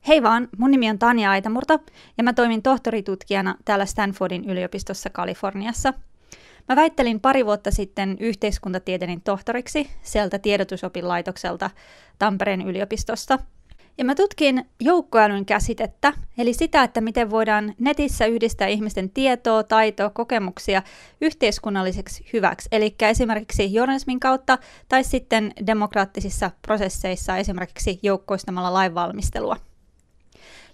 Hei vaan, mun nimi on Tanja Aitamurta ja mä toimin tohtoritutkijana täällä Stanfordin yliopistossa Kaliforniassa. Mä väittelin pari vuotta sitten yhteiskuntatieteiden tohtoriksi sieltä tiedotusopilaitokselta Tampereen yliopistosta. Ja mä tutkin joukkoälyn käsitettä, eli sitä, että miten voidaan netissä yhdistää ihmisten tietoa, taitoa, kokemuksia yhteiskunnalliseksi hyväksi, eli esimerkiksi journalismin kautta tai sitten demokraattisissa prosesseissa esimerkiksi joukkoistamalla lainvalmistelua.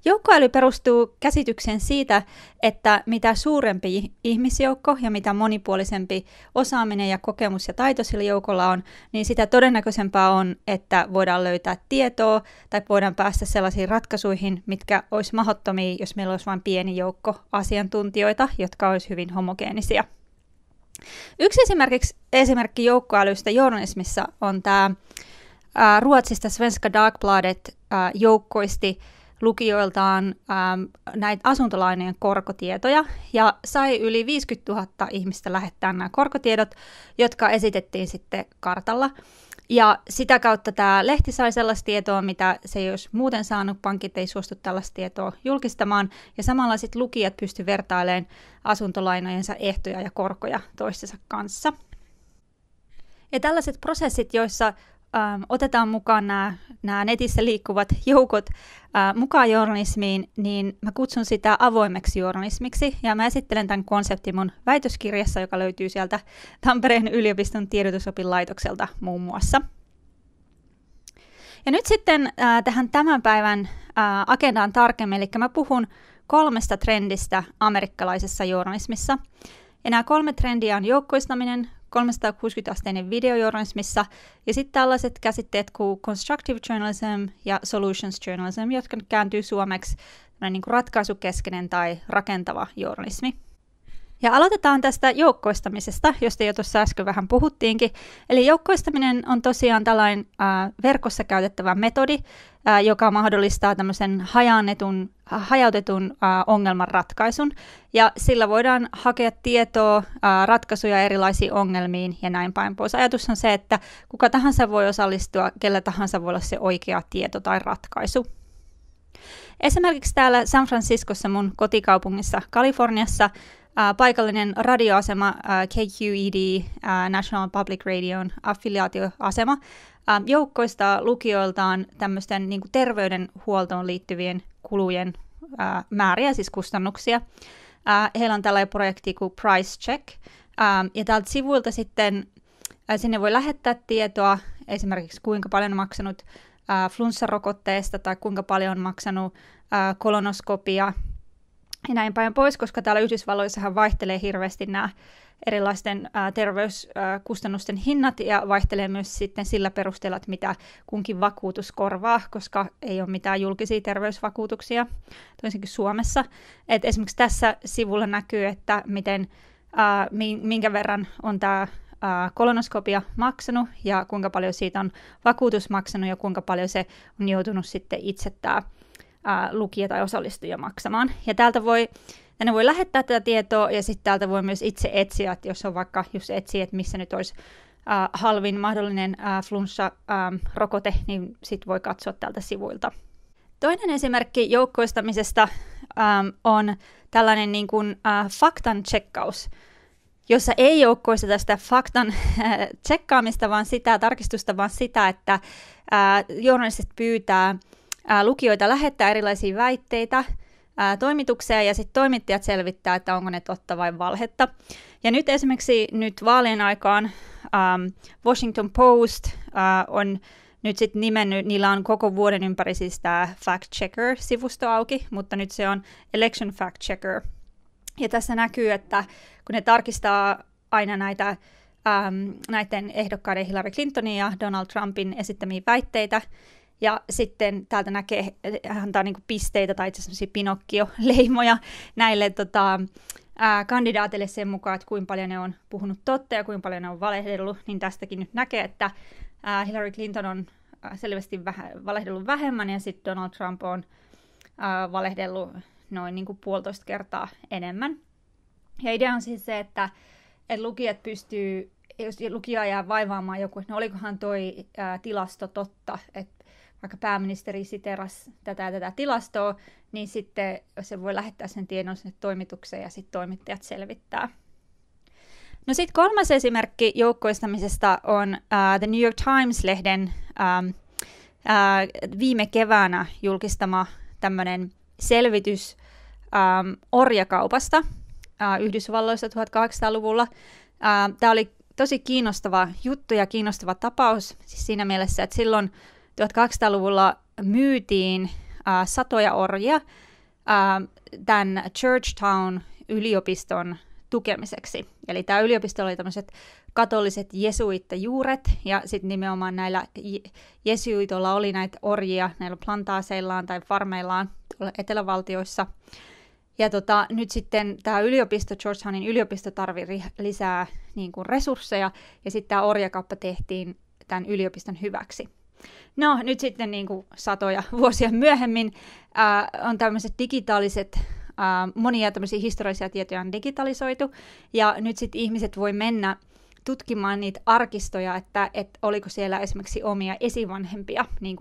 Joukkoäly perustuu käsitykseen siitä, että mitä suurempi ihmisjoukko ja mitä monipuolisempi osaaminen ja kokemus ja taito sillä joukolla on, niin sitä todennäköisempää on, että voidaan löytää tietoa tai voidaan päästä sellaisiin ratkaisuihin, mitkä olisi mahdottomia, jos meillä olisi vain pieni joukko asiantuntijoita, jotka olisi hyvin homogeenisia. Yksi esimerkki joukkoälystä journalismissa on tämä Ruotsista Svenska Dagbladet joukkoisti lukijoiltaan näitä asuntolainojen korkotietoja ja sai yli 50 000 ihmistä lähettää nämä korkotiedot, jotka esitettiin sitten kartalla. Ja sitä kautta tämä lehti sai sellaista tietoa, mitä se ei olisi muuten saanut, pankit ei suostu tällaista tietoa julkistamaan, ja samalla sitten lukijat pystyivät vertailemaan asuntolainojensa ehtoja ja korkoja toistensa kanssa. Ja tällaiset prosessit, joissa otetaan mukaan nämä netissä liikkuvat joukot mukaan journalismiin, niin mä kutsun sitä avoimeksi journalismiksi, ja mä esittelen tämän konseptin mun väitöskirjassa, joka löytyy sieltä Tampereen yliopiston tiedotusopilaitokselta muun muassa. Ja nyt sitten tähän tämän päivän agendaan tarkemmin, eli mä puhun 3 trendistä amerikkalaisessa journalismissa. Ja nämä 3 trendiä on joukkoistaminen, 360-asteinen videojournalismissa ja sitten tällaiset käsitteet kuin constructive journalism ja solutions journalism, jotka kääntyy suomeksi niin kuin ratkaisukeskeinen tai rakentava journalismi. Ja aloitetaan tästä joukkoistamisesta, josta jo tuossa äsken vähän puhuttiinkin. Eli joukkoistaminen on tosiaan tällainen verkossa käytettävä metodi, joka mahdollistaa tämmöisen hajautetun ongelmanratkaisun. Ja sillä voidaan hakea tietoa, ratkaisuja erilaisiin ongelmiin ja näin päin pois. Ajatus on se, että kuka tahansa voi osallistua, kellä tahansa voi olla se oikea tieto tai ratkaisu. Esimerkiksi täällä San Franciscossa, mun kotikaupungissa Kaliforniassa, paikallinen radioasema KQED, National Public Radion affiliaatioasema, joukkoistaa lukijoiltaan tämmöisten niin kuin terveydenhuoltoon liittyvien kulujen määriä, siis kustannuksia. Heillä on tällainen projekti kuin Price Check, ja täältä sivuilta sitten sinne voi lähettää tietoa, esimerkiksi kuinka paljon on maksanut flunssarokotteesta tai kuinka paljon on maksanut kolonoskopia, ja näin päin pois, koska täällä Yhdysvalloissahan vaihtelee hirveästi nämä erilaisten terveyskustannusten hinnat ja vaihtelee myös sitten sillä perusteella, että mitä kunkin vakuutus korvaa, koska ei ole mitään julkisia terveysvakuutuksia, toisin kuin Suomessa. Et esimerkiksi tässä sivulla näkyy, että minkä verran on tämä kolonoskopia maksanut ja kuinka paljon siitä on vakuutus maksanut ja kuinka paljon se on joutunut sitten itse tämä lukija tai osallistuja maksamaan. Ja tänne voi lähettää tätä tietoa ja sitten täältä voi myös itse etsiä, että jos on vaikka just etsii, että missä nyt olisi halvin mahdollinen flunssarokote, niin sitten voi katsoa täältä sivuilta. Toinen esimerkki joukkoistamisesta on tällainen niin kuin, faktan tsekkaus, jossa ei joukkoisteta sitä faktan tsekkaamista, vaan sitä tarkistusta, vaan sitä, että journalistit pyytää lukijoita lähettää erilaisia väitteitä toimitukseen ja sitten toimittajat selvittää, että onko ne totta vai valhetta. Ja nyt esimerkiksi vaalien aikaan Washington Post on nyt sitten nimennyt, niillä on koko vuoden ympäri siis tämä Fact Checker-sivusto auki, mutta nyt se on Election Fact Checker. Ja tässä näkyy, että kun ne tarkistaa aina näiden ehdokkaiden Hillary Clintonin ja Donald Trumpin esittämiä väitteitä, ja sitten täältä näkee, antaa niinku pisteitä tai itse asiassa Pinocchio-leimoja näille kandidaateille sen mukaan, että kuinka paljon ne on puhunut totta ja kuinka paljon ne on valehdellut, niin tästäkin nyt näkee, että Hillary Clinton on selvästi valehdellut vähemmän ja sitten Donald Trump on valehdellut noin niin kuin 1,5 kertaa enemmän. Ja idea on siis se, että lukijat jos lukija jää vaivaamaan joku, että no olikohan toi tilasto totta, että vaikka pääministeri siteerasi tätä ja tätä tilastoa, niin sitten se voi lähettää sen tiedon sinne toimitukseen ja sitten toimittajat selvittää. No sitten kolmas esimerkki joukkoistamisesta on The New York Times-lehden viime keväänä julkistama tämmöinen selvitys orjakaupasta Yhdysvalloissa 1800-luvulla. Tämä oli tosi kiinnostava juttu ja kiinnostava tapaus siis siinä mielessä, että silloin 1800-luvulla myytiin satoja orjia tämän Georgetown yliopiston tukemiseksi. Eli tämä yliopisto oli tämmöiset katoliset jesuittajuuret, ja sitten nimenomaan näillä jesuitoilla oli näitä orjia näillä plantaaseillaan tai farmeillaan etelävaltioissa. Ja nyt sitten tämä yliopisto, Georgetownin yliopisto tarvitsi lisää niin kuin resursseja, ja sitten tämä orjakauppa tehtiin tämän yliopiston hyväksi. No nyt sitten niin kuin satoja vuosia myöhemmin on tämmöiset digitaaliset, monia tämmöisiä historiallisia tietoja on digitalisoitu, ja nyt sitten ihmiset voi mennä tutkimaan niitä arkistoja, että oliko siellä esimerkiksi omia esivanhempia, niin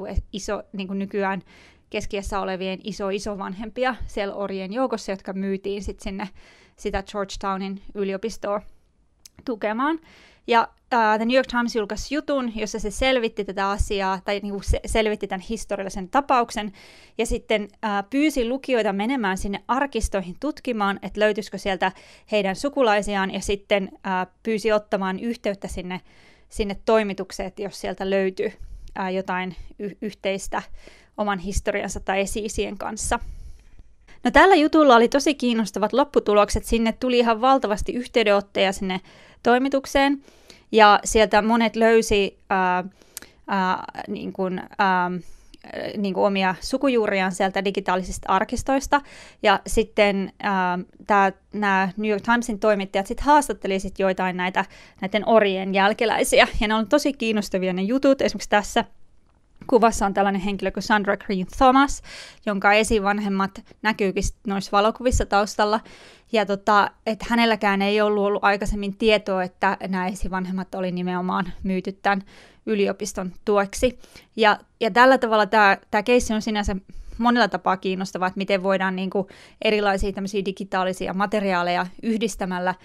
kuin nykyään keskiässä olevien isovanhempia siellä orjien joukossa, jotka myytiin sitten sinne sitä Georgetownin yliopistoa tukemaan. Ja The New York Times julkaisi jutun, jossa se selvitti tätä asiaa, tai niin kuin selvitti tämän historiallisen tapauksen, ja sitten pyysi lukijoita menemään sinne arkistoihin tutkimaan, että löytyisikö sieltä heidän sukulaisiaan, ja sitten pyysi ottamaan yhteyttä sinne toimitukseen, että jos sieltä löytyi jotain yhteistä oman historiansa tai esi-isien kanssa. No tällä jutulla oli tosi kiinnostavat lopputulokset. Sinne tuli ihan valtavasti yhteydenottoja sinne toimitukseen, ja sieltä monet löysi niin kuin omia sukujuuriaan sieltä digitaalisista arkistoista, ja sitten nämä New York Timesin toimittajat sitten haastatteli joitain näiden orjien jälkeläisiä, ja ne on tosi kiinnostavia ne jutut. Esimerkiksi tässä kuvassa on tällainen henkilö kuin Sandra Green Thomas, jonka esivanhemmat näkyykin noissa valokuvissa taustalla. Ja että hänelläkään ei ollut aikaisemmin tietoa, että nämä esivanhemmat oli nimenomaan myyty tämän yliopiston tueksi. Ja tällä tavalla tämä keissi on sinänsä monella tapaa kiinnostava, että miten voidaan niin kuin erilaisia tämmöisiä digitaalisia materiaaleja yhdistämällä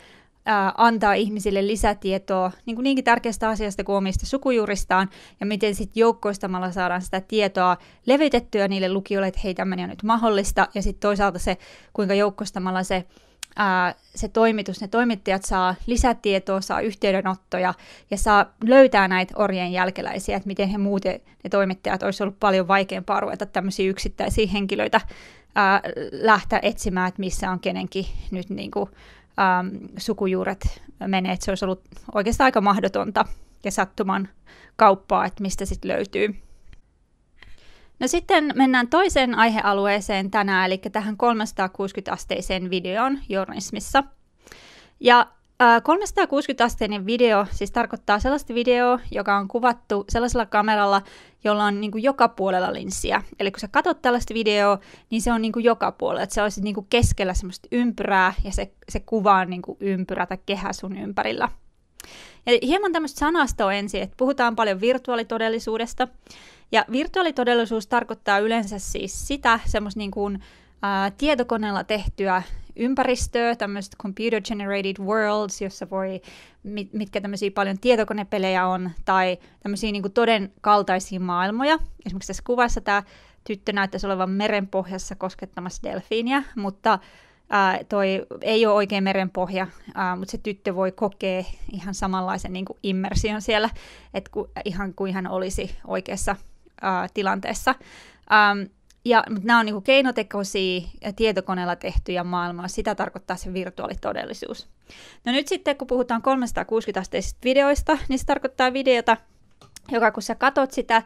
antaa ihmisille lisätietoa niinkin tärkeästä asiasta kuin omista sukujuuristaan, ja miten sitten joukkoistamalla saadaan sitä tietoa levitettyä niille lukijoille, että hei, tämmöinen on nyt mahdollista, ja sitten toisaalta se, kuinka joukkoistamalla se toimitus, ne toimittajat saa lisätietoa, saa yhteydenottoja ja saa löytää näitä orjien jälkeläisiä, että miten he muuten, ne toimittajat, olisi ollut paljon vaikeampaa ruveta tämmöisiä yksittäisiä henkilöitä lähteä etsimään, että missä on kenenkin nyt niin kuin sukujuuret menee, että se olisi ollut oikeastaan aika mahdotonta ja sattuman kauppaa, että mistä sitten löytyy. No sitten mennään toiseen aihealueeseen tänään, eli tähän 360-asteiseen videoon journalismissa. Ja 360-asteinen video siis tarkoittaa sellaista videoa, joka on kuvattu sellaisella kameralla, jolla on niin kuin joka puolella linssiä. Eli kun sä katsot tällaista videoa, niin se on niin kuin joka puolella, että se olisi niin kuin keskellä semmoista ympyrää, ja se kuva on niin kuin ympyrä tai kehä sun ympärillä. Ja hieman tämmöistä sanastoa ensin, että puhutaan paljon virtuaalitodellisuudesta. Ja virtuaalitodellisuus tarkoittaa yleensä siis sitä semmoista niin kuin tietokoneella tehtyä ympäristöä, tämmöiset computer generated worlds, jossa mitkä tämmöisiä paljon tietokonepelejä on, tai tämmöisiä niin kuin toden kaltaisia maailmoja. Esimerkiksi tässä kuvassa tämä tyttö näyttäisi olevan merenpohjassa koskettamassa delfiiniä, mutta toi ei ole oikein merenpohja, mutta se tyttö voi kokea ihan samanlaisen niin kuin immersion siellä, että ihan kuin hän olisi oikeassa tilanteessa. Mutta nämä on niin kuin keinotekoisia tietokoneella tehtyjä maailmaa, sitä tarkoittaa se virtuaalitodellisuus. No nyt sitten, kun puhutaan 360-asteisista videoista, niin se tarkoittaa videota, joka kun sä katot sitä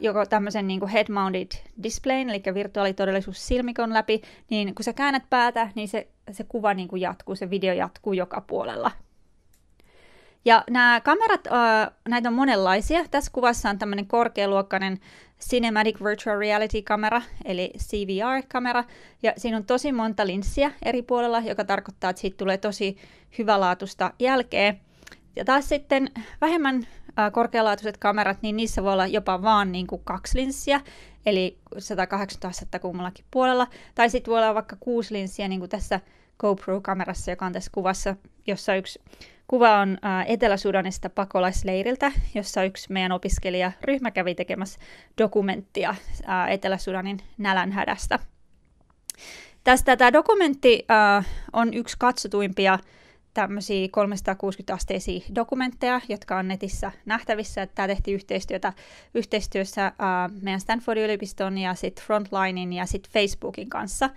joko tämmöisen niin kuin head-mounted displayn, eli virtuaalitodellisuus silmikon läpi, niin kun sä käännät päätä, niin se kuva niin kuin jatkuu, se video jatkuu joka puolella. Ja nämä kamerat, näitä on monenlaisia. Tässä kuvassa on tämmöinen korkealuokkainen Cinematic Virtual Reality-kamera, eli CVR-kamera, ja siinä on tosi monta linssiä eri puolella, joka tarkoittaa, että siitä tulee tosi hyvälaatuista jälkeä. Ja taas sitten vähemmän korkealaatuiset kamerat, niin niissä voi olla jopa vaan niin kuin 2 linssiä, eli 180 astetta kummallakin puolella. Tai sitten voi olla vaikka 6 linssiä, niin kuin tässä GoPro-kamerassa, joka on tässä kuvassa, jossa yksi kuva on Etelä-Sudanista pakolaisleiriltä, jossa yksi meidän opiskelijaryhmä kävi tekemässä dokumenttia Etelä-Sudanin nälänhädästä. Tämä dokumentti on yksi katsotuimpia tämmöisiä 360-asteisia dokumentteja, jotka on netissä nähtävissä. Tämä tehtiin yhteistyössä meidän Stanfordin yliopiston ja sitten Frontlinin ja sitten Facebookin kanssa.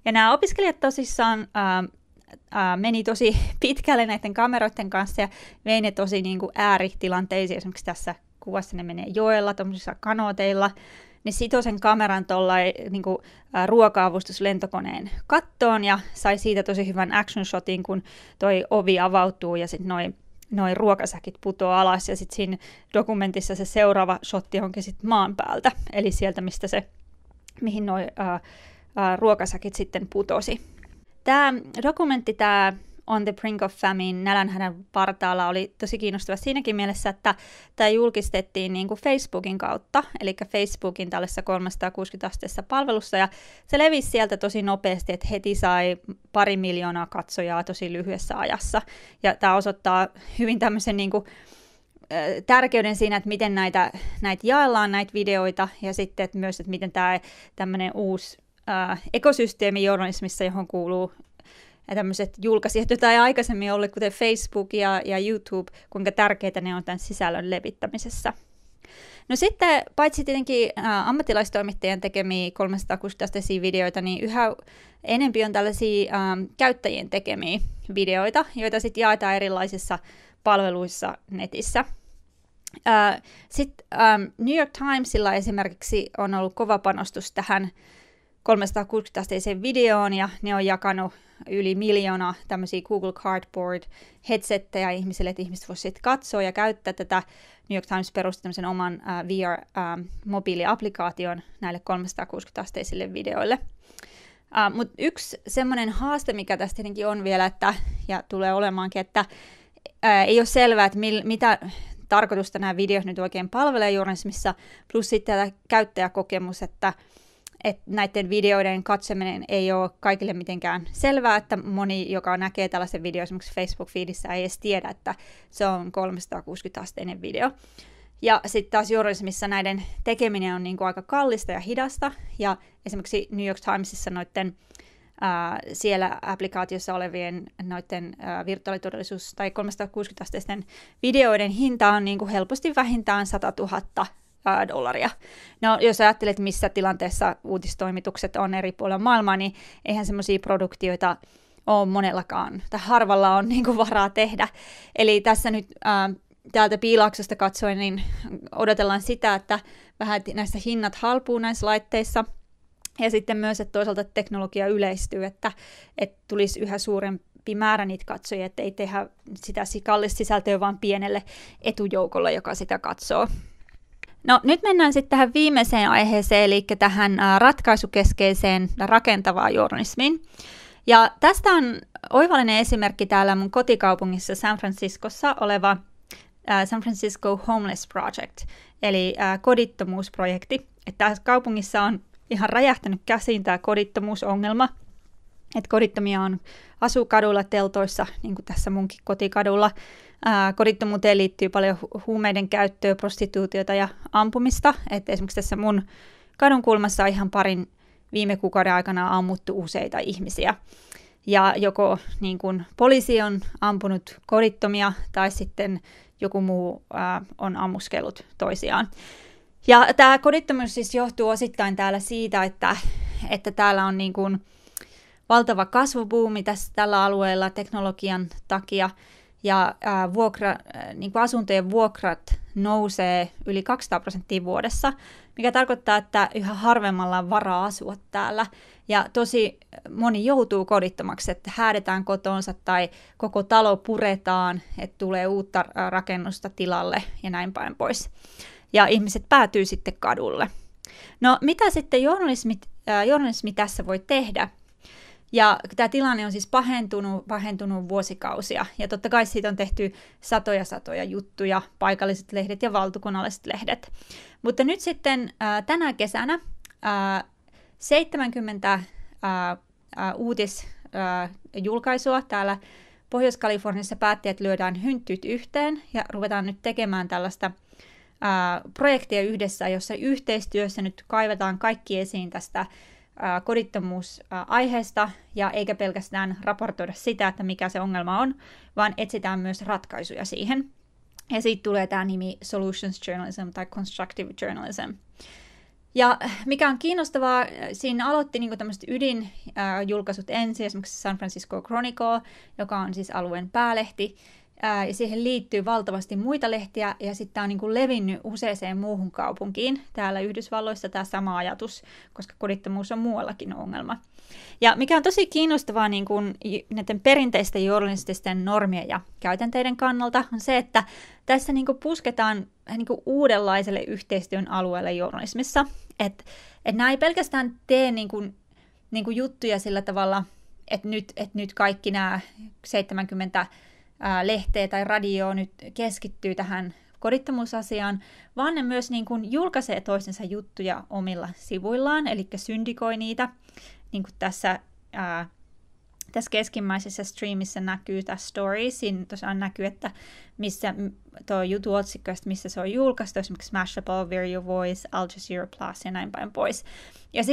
Ja nämä opiskelijat tosissaan meni tosi pitkälle näiden kameroiden kanssa ja vei ne tosi niin kuin ääritilanteisiin. Esimerkiksi tässä kuvassa ne menee joella, tuollaisilla kanooteilla. Ne sitoi sen kameran tuollain niin kuin ruoka-avustuslentokoneen kattoon ja sai siitä tosi hyvän action shotin, kun toi ovi avautuu ja sitten noi ruokasäkit putoaa alas. Ja sitten siinä dokumentissa se seuraava shotti onkin sitten maan päältä, eli sieltä, mihin noi ruokasäkit sitten putosi. Tämä dokumentti, tämä On the Brink of Famine, nälänhädän partaalla, oli tosi kiinnostava siinäkin mielessä, että tämä julkistettiin niin kuin Facebookin kautta, eli Facebookin tällaisessa 360-asteisessa palvelussa, ja se levisi sieltä tosi nopeasti, että heti sai 2 miljoonaa katsojaa tosi lyhyessä ajassa, ja tämä osoittaa hyvin tämmöisen niin kuin tärkeyden siinä, että miten näitä jaellaan, näitä videoita, ja sitten että myös, että miten tämä tämmöinen uusi ekosysteemi journalismissa, johon kuuluu tämmöiset julkaisijat, joita ei aikaisemmin ollut, kuten Facebook ja YouTube, kuinka tärkeitä ne on tämän sisällön levittämisessä. No sitten, paitsi tietenkin ammattilaistoimittajien tekemiä 360-asteisia videoita, niin yhä enempi on tällaisia käyttäjien tekemiä videoita, joita sitten jaetaan erilaisissa palveluissa netissä. Sitten New York Timesilla esimerkiksi on ollut kova panostus tähän 360-asteiseen videoon, ja ne on jakanut yli 1 miljoona tämmöisiä Google Cardboard-headsetteja ihmisille, että ihmiset voisivat sitten katsoa ja käyttää tätä. New York Times perusti tämmöisen oman VR-mobiiliaplikaation näille 360-asteisille videoille. Mutta yksi semmoinen haaste, mikä tässä tietenkin on vielä, ja tulee olemaankin, että ei ole selvää, että mitä tarkoitusta nämä videot nyt oikein palvelee journalismissa, plus sitten tämä käyttäjäkokemus, että näiden videoiden katsominen ei ole kaikille mitenkään selvää, että moni, joka näkee tällaisen videon esimerkiksi Facebook-feedissä, ei edes tiedä, että se on 360-asteinen video. Ja sitten taas journalismissa näiden tekeminen on niin kuin aika kallista ja hidasta, ja esimerkiksi New York Timesissa noiden siellä applikaatiossa olevien noiden virtuaalitodellisuus- tai 360-asteisten videoiden hinta on niin kuin helposti vähintään $100,000. No, jos ajattelet, missä tilanteessa uutistoimitukset on eri puolilla maailmaa, niin eihän semmoisia produktioita ole monellakaan, tai harvalla on niin kuin varaa tehdä. Eli tässä nyt täältä Piilaaksosta katsoen, niin odotellaan sitä, että vähän näistä hinnat halpuu näissä laitteissa, ja sitten myös, että toisaalta teknologia yleistyy, että tulisi yhä suurempi määrä niitä katsojia, että ei tehdä sitä kallista sisältöä vaan pienelle etujoukolle, joka sitä katsoo. No nyt mennään sitten tähän viimeiseen aiheeseen, eli tähän ratkaisukeskeiseen rakentavaan journalismiin. Ja tästä on oivallinen esimerkki täällä mun kotikaupungissa San Franciscossa oleva San Francisco Homeless Project, eli kodittomuusprojekti. Että tässä kaupungissa on ihan räjähtänyt käsiin tämä kodittomuusongelma, että kodittomia asuu kadulla, teltoissa, niin kuin tässä munkin kotikadulla. Kodittomuuteen liittyy paljon huumeiden käyttöä, prostituutiota ja ampumista. Et esimerkiksi tässä mun kadun kulmassa on ihan parin viime kuukauden aikana ammuttu useita ihmisiä. Ja joko niin kun poliisi on ampunut kodittomia tai sitten joku muu on ammuskellut toisiaan. Ja tämä kodittomuus siis johtuu osittain täällä siitä, että täällä on niin kun valtava kasvubuumi tällä alueella teknologian takia. Ja niin kuin asuntojen vuokrat nousee yli 200% vuodessa, mikä tarkoittaa, että yhä harvemmalla on varaa asua täällä. Ja tosi moni joutuu kodittomaksi, että häädetään kotonsa tai koko talo puretaan, että tulee uutta rakennusta tilalle ja näin päin pois. Ja ihmiset päätyy sitten kadulle. No mitä sitten journalismi tässä voi tehdä? Ja tämä tilanne on siis pahentunut vuosikausia, ja totta kai siitä on tehty satoja juttuja, paikalliset lehdet ja valtakunnalliset lehdet. Mutta nyt sitten tänä kesänä 70 uutisjulkaisua täällä Pohjois-Kaliforniassa päätti, että lyödään hynttyyt yhteen ja ruvetaan nyt tekemään tällaista projektia yhdessä, jossa yhteistyössä nyt kaivetaan kaikki esiin tästä kodittomuusaiheesta, ja eikä pelkästään raportoida sitä, että mikä se ongelma on, vaan etsitään myös ratkaisuja siihen. Ja siitä tulee tämä nimi Solutions Journalism tai Constructive Journalism. Ja mikä on kiinnostavaa, siinä aloitti niin tämmöiset ydinjulkaisut ensin, esimerkiksi San Francisco Chronicle, joka on siis alueen päälehti, ja siihen liittyy valtavasti muita lehtiä, ja sitten tämä on niin kuin levinnyt useaseen muuhun kaupunkiin. Täällä Yhdysvalloissa tämä sama ajatus, koska kodittomuus on muuallakin ongelma. Ja mikä on tosi kiinnostavaa niin kuin näiden perinteisten journalististen normien ja käytänteiden kannalta, on se, että tässä niin kuin pusketaan niin kuin uudenlaiselle yhteistyön alueelle journalismissa. Että nämä ei pelkästään tee niin kuin juttuja sillä tavalla, että nyt kaikki nämä 70 lehteä tai radio nyt keskittyy tähän kodittomuusasiaan, vaan ne myös niin kuin julkaisee toistensa juttuja omilla sivuillaan, eli syndikoi niitä. Niin kuin tässä keskimmäisessä streamissa näkyy tämä story. Siinä tosiaan näkyy, että missä tuo jutuotsikko, missä se on julkaistu, esimerkiksi Mashable, Video Voice, Al Jazeera Plus ja näin päin pois. Ja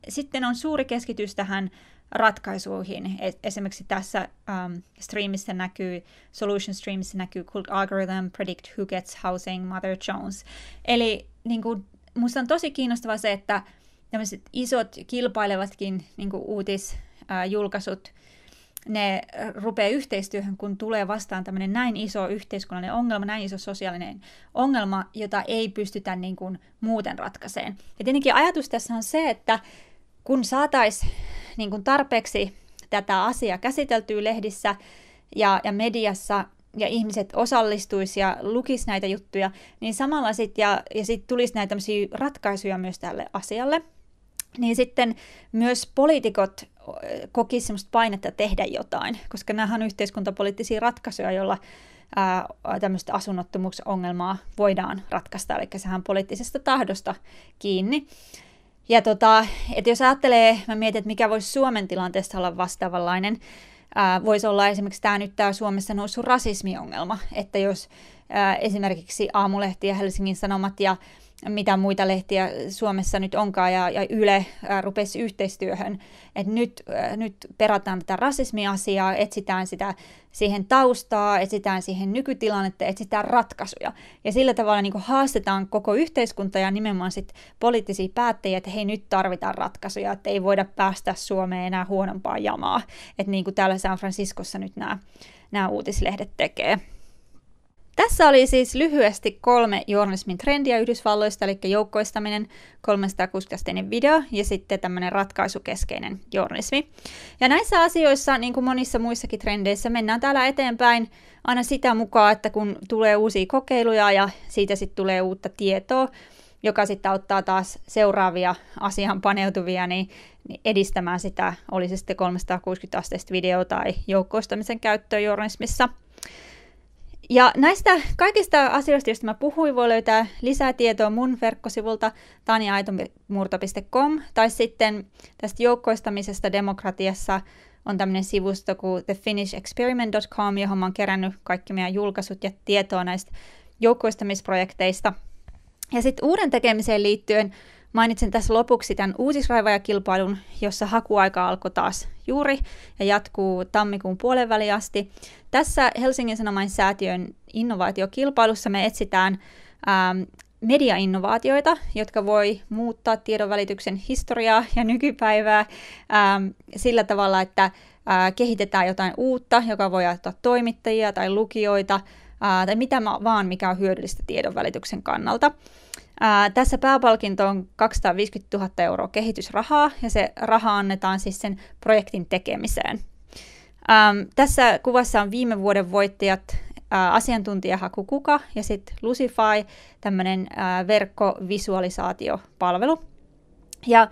sitten on suuri keskitys tähän ratkaisuihin. Esimerkiksi tässä streamissa näkyy, Solution Streamissa näkyy Could Algorithm Predict Who Gets Housing, Mother Jones. Eli niin kuin, musta on tosi kiinnostavaa se, että tämmöiset isot kilpailevatkin niin kuin uutisjulkaisut, ne rupeaa yhteistyöhön, kun tulee vastaan tämmöinen näin iso yhteiskunnallinen ongelma, näin iso sosiaalinen ongelma, jota ei pystytä niin kuin muuten ratkaiseen. Ja tietenkin ajatus tässä on se, että kun saataisiin niin kuin tarpeeksi tätä asiaa käsiteltyä lehdissä ja mediassa, ja ihmiset osallistuisi ja lukisi näitä juttuja, niin samalla sitten sit tulisi näitä tämmöisiä ratkaisuja myös tälle asialle, niin sitten myös poliitikot kokisivat semmoista painetta tehdä jotain, koska nämä on yhteiskuntapoliittisia ratkaisuja, joilla tämmöistä asunnottomuusongelmaa voidaan ratkaista, eli sehän on poliittisesta tahdosta kiinni. Ja että jos ajattelee, mä mietin, että mikä voisi Suomen tilanteessa olla vastaavanlainen, voisi olla esimerkiksi tämä Suomessa noussut rasismiongelma, että jos esimerkiksi Aamulehti ja Helsingin Sanomat ja mitä muita lehtiä Suomessa nyt onkaan ja Yle rupesi yhteistyöhön, että nyt perataan tätä rasismiasiaa, etsitään siihen taustaa, etsitään siihen nykytilannetta, etsitään ratkaisuja. Ja sillä tavalla niin kuin haastetaan koko yhteiskunta ja nimenomaan sit poliittisia päättäjiä, että hei, nyt tarvitaan ratkaisuja, että ei voida päästä Suomeen enää huonompaa jamaa. Että niin kuin täällä San Franciscossa nyt nämä uutislehdet tekee. Tässä oli siis lyhyesti 3 journalismin trendiä Yhdysvalloista, eli joukkoistaminen, 360-asteinen video ja sitten tämmöinen ratkaisukeskeinen journalismi. Ja näissä asioissa, niin kuin monissa muissakin trendeissä, mennään täällä eteenpäin aina sitä mukaan, että kun tulee uusia kokeiluja ja siitä sitten tulee uutta tietoa, joka sitten auttaa taas seuraavia asiaan paneutuvia niin edistämään sitä, oli se sitten 360-asteista video tai joukkoistamisen käyttöä journalismissa. Ja näistä kaikista asioista, joista mä puhuin, voi löytää lisää tietoa mun verkkosivulta taniaaitomurto.com tai sitten tästä joukkoistamisesta demokratiassa on tämmöinen sivusto kuin thefinishexperiment.com, johon mä oon kerännyt kaikki meidän julkaisut ja tietoa näistä joukkoistamisprojekteista. Ja sitten uuden tekemiseen liittyen mainitsen tässä lopuksi tämän uutisraivajakilpailun, jossa hakuaika alkoi taas juuri ja jatkuu tammikuun puolenväliin asti. Tässä Helsingin Sanomain säätiön innovaatiokilpailussa me etsitään mediainnovaatioita, jotka voi muuttaa tiedonvälityksen historiaa ja nykypäivää sillä tavalla, että kehitetään jotain uutta, joka voi auttaa toimittajia tai lukijoita tai mitä vaan, mikä on hyödyllistä tiedonvälityksen kannalta. Tässä pääpalkinto on 250 000 € kehitysrahaa, ja se raha annetaan siis sen projektin tekemiseen. Tässä kuvassa on viime vuoden voittajat asiantuntijahaku Kuka ja sitten Lucify, tämmöinen verkkovisualisaatiopalvelu. Ja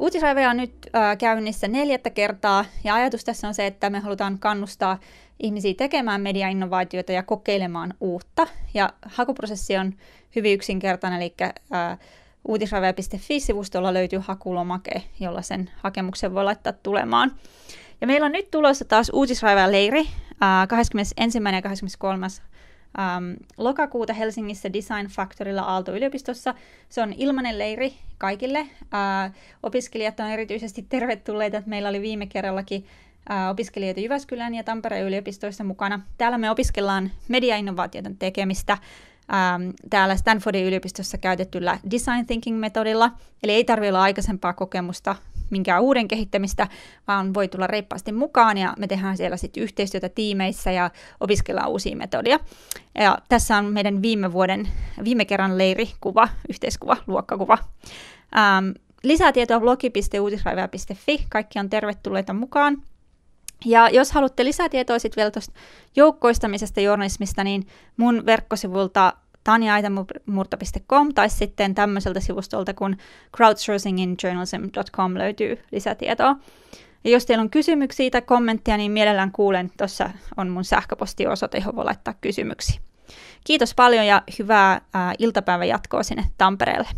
Uutisraivoja on nyt käynnissä 4. kertaa, ja ajatus tässä on se, että me halutaan kannustaa ihmisiä tekemään mediainnovaatioita ja kokeilemaan uutta. Ja hakuprosessi on hyvin yksinkertainen, eli uutisraivoja.fi-sivustolla löytyy hakulomake, jolla sen hakemuksen voi laittaa tulemaan. Ja meillä on nyt tulossa taas Uutisraivoja-leiri 21. ja 23. Lokakuuta Helsingissä Design Factorylla Aalto-yliopistossa. Se on ilmainen leiri kaikille. Opiskelijat on erityisesti tervetulleita. Meillä oli viime kerrallakin opiskelijoita Jyväskylän ja Tampereen yliopistoissa mukana. Täällä me opiskellaan mediainnovaatioiden tekemistä täällä Stanfordin yliopistossa käytettyllä design thinking-metodilla. Eli ei tarvitse olla aikaisempaa kokemusta minkään uuden kehittämistä, vaan voi tulla reippaasti mukaan ja me tehdään siellä sitten yhteistyötä tiimeissä ja opiskellaan uusia metodia. Ja tässä on meidän viime kerran leirikuva, yhteiskuva, luokkakuva. Lisää tietoa blogi.uutisraivoja.fi, kaikki on tervetulleita mukaan. Ja jos haluatte lisätietoa sitten vielä tuosta joukkoistamisesta journalismista, niin mun verkkosivulta tanjaatamurta.com tai sitten tämmöiseltä sivustolta kuin crowdsourcinginjournalism.com löytyy lisätietoa. Ja jos teillä on kysymyksiä tai kommentteja, niin mielellään kuulen. Tuossa on mun sähköpostiosoite, johon voi laittaa kysymyksiä. Kiitos paljon ja hyvää iltapäivän jatkoa sinne Tampereelle.